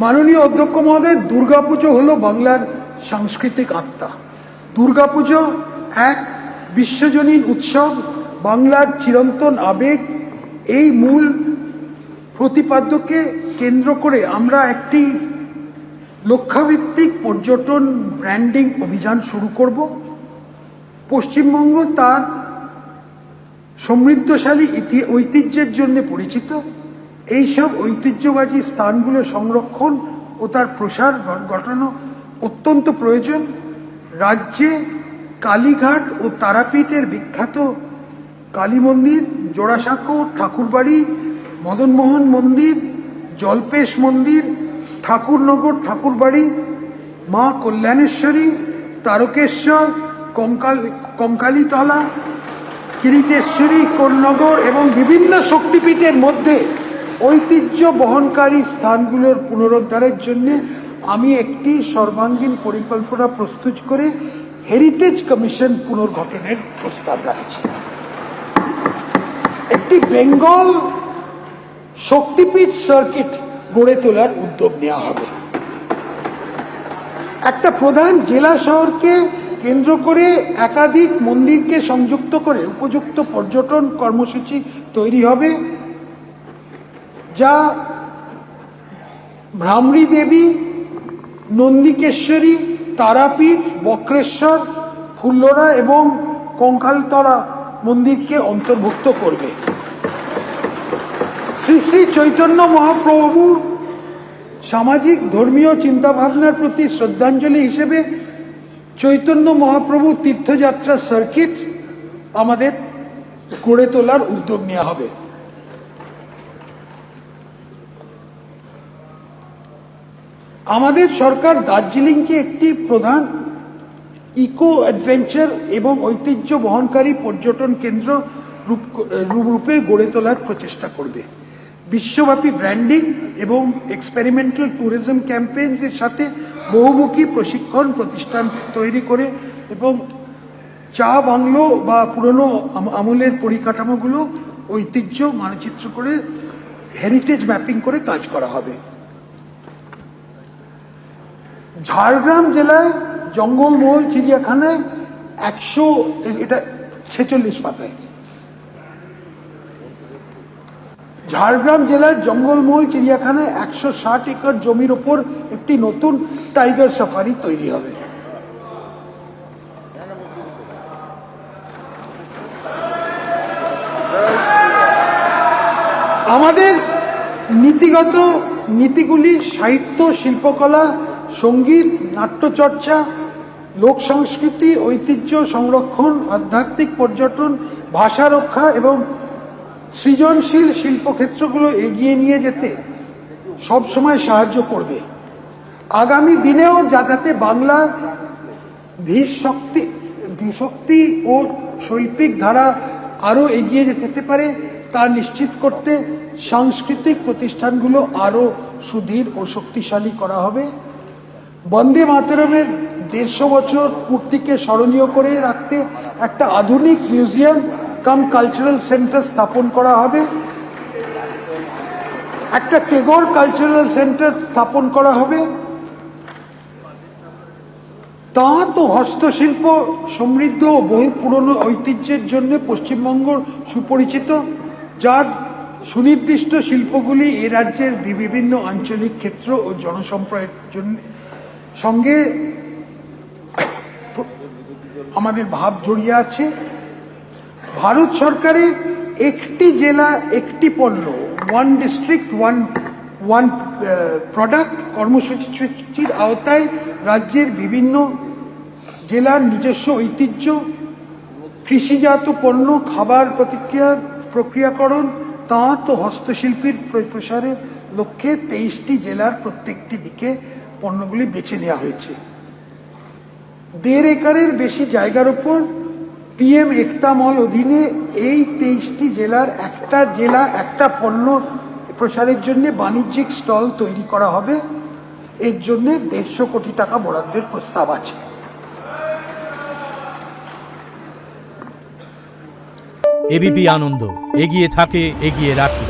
মাননীয় অধ্যক্ষ মহোদয়, দুর্গাপুজো হলো বাংলার সাংস্কৃতিক আত্মা। দুর্গাপুজো এক বিশ্বজনীন উৎসব, বাংলার চিরন্তন আবেগ। এই মূল প্রতিপাদ্যকে কেন্দ্র করে আমরা একটি লক্ষ্যভিত্তিক পর্যটন ব্র্যান্ডিং অভিযান শুরু করব। পশ্চিমবঙ্গ তার সমৃদ্ধশালী ঐতিহ্যের জন্য পরিচিত। এইসব ঐতিহ্যবাহী স্থানগুলো সংরক্ষণ ও তার প্রসার ঘটানো অত্যন্ত প্রয়োজন। রাজ্যে কালীঘাট ও তারাপীঠের বিখ্যাত কালী মন্দির, জোড়াসাঁকো ঠাকুরবাড়ি, মদনমোহন মন্দির, জল্পেশ মন্দির, ঠাকুরনগর ঠাকুরবাড়ি, মা কল্যাণেশ্বরী, তারকেশ্বর, কঙ্কালীতলা, কিরিটেশ্বরী, কোন্নগর এবং বিভিন্ন শক্তিপীঠের মধ্যে ঐতিহ্য বহনকারী স্থানগুলোর পুনরুদ্ধারের জন্য আমি একটি সর্বাঙ্গীন পরিকল্পনা প্রস্তুত করে হেরিটেজ কমিশন পুনর্গঠনের প্রস্তাব রাখছি। একটি বেঙ্গল শক্তিপীঠ সার্কিট গড়ে তোলার উদ্যোগ নেওয়া হবে। একটা প্রধান জেলা শহরকে কেন্দ্র করে একাধিক মন্দিরকে সংযুক্ত করে উপযুক্ত পর্যটন কর্মসূচি তৈরি হবে, যা ভ্রামরী দেবী, নন্দিকেশ্বরী, তারাপীঠ, বক্রেশ্বর, ফুল্লরা এবং কঙ্কালতলা মন্দিরকে অন্তর্ভুক্ত করবে। শ্রী শ্রী চৈতন্য মহাপ্রভুর সামাজিক ধর্মীয় চিন্তাভাবনার প্রতি শ্রদ্ধাঞ্জলি হিসেবে চৈতন্য মহাপ্রভু তীর্থযাত্রা সার্কিট আমাদের গড়ে তোলার উদ্যোগ নেওয়া হবে। আমাদের সরকার দার্জিলিংকে একটি প্রধান ইকো অ্যাডভেঞ্চার এবং ঐতিহ্য বহনকারী পর্যটন কেন্দ্র রূপে গড়ে তোলার প্রচেষ্টা করবে। বিশ্বব্যাপী ব্র্যান্ডিং এবং এক্সপেরিমেন্টাল ট্যুরিজম ক্যাম্পেইনের সাথে বহুমুখী প্রশিক্ষণ প্রতিষ্ঠান তৈরি করে এবং চা বাংলো বা পুরনো আমলের পরিকাঠামোগুলো ঐতিহ্য মানচিত্র করে হেরিটেজ ম্যাপিং করে কাজ করা হবে। ঝাড়গ্রাম জেলায় জঙ্গলমহল চিড়িয়াখানায় 146 পাতায় ঝাড়গ্রাম জেলার জঙ্গলমহল চিড়িয়াখানায় 160 একর জমির ওপর একটি নতুন টাইগার সাফারি তৈরি হবে। আমাদের নীতিগুলি সাহিত্য, শিল্পকলা, সঙ্গীত, নাট্যচর্চা, লোক সংস্কৃতি, ঐতিহ্য সংরক্ষণ, আধ্যাত্মিক পর্যটন, ভাষা রক্ষা এবং সৃজনশীল শিল্পক্ষেত্রগুলো এগিয়ে নিয়ে যেতে সবসময় সাহায্য করবে। আগামী দিনেও যাতে বাংলা ধীশক্তি ও শৈল্পিক ধারা আরও এগিয়ে যেতে পারে তা নিশ্চিত করতে সাংস্কৃতিক প্রতিষ্ঠানগুলো আরও সুদৃঢ় ও শক্তিশালী করা হবে। বন্দে মাতরমের 150 বছর পূর্তিকে স্মরণীয় করে রাখতে একটা আধুনিক মিউজিয়াম কাম কালচারাল সেন্টার স্থাপন করা হবে। একটা টেগোর কালচারাল সেন্টার স্থাপন করা হবে। তাঁত ও হস্তশিল্প সমৃদ্ধ ও বহু পুরনো ঐতিহ্যের জন্য পশ্চিমবঙ্গ সুপরিচিত, যার সুনির্দিষ্ট শিল্পগুলি এ রাজ্যের বিভিন্ন আঞ্চলিক ক্ষেত্র ও জনসম্প্রদায়ের সঙ্গে আমাদের ভাব জড়িয়ে আছে। ভারত সরকারের একটি জেলা একটি পণ্য, ওয়ান ডিস্ট্রিক্ট ওয়ান প্রোডাক্ট কর্মসূচির আওতায় রাজ্যের বিভিন্ন জেলার নিজস্ব ঐতিহ্য, কৃষিজাত পণ্য, খাবার প্রক্রিয়াকরণ, তাঁত ও হস্তশিল্পীর প্রসারের লক্ষ্যে 23টি জেলার প্রত্যেকটি দিকে পণ্যগুলি বেছে নেওয়া হয়েছে। 1.5 একরের বেশি জায়গার উপর PM একতা মল অধীনে এই 23টি জেলার একটা জেলা একটা পণ্য প্রসারের জন্য বাণিজ্যিক স্টল তৈরি করা হবে। এর জন্য 150 কোটি টাকা বরাদ্দের প্রস্তাব আছে। এবিপি আনন্দ, এগিয়ে থাকে, এগিয়ে রাখে।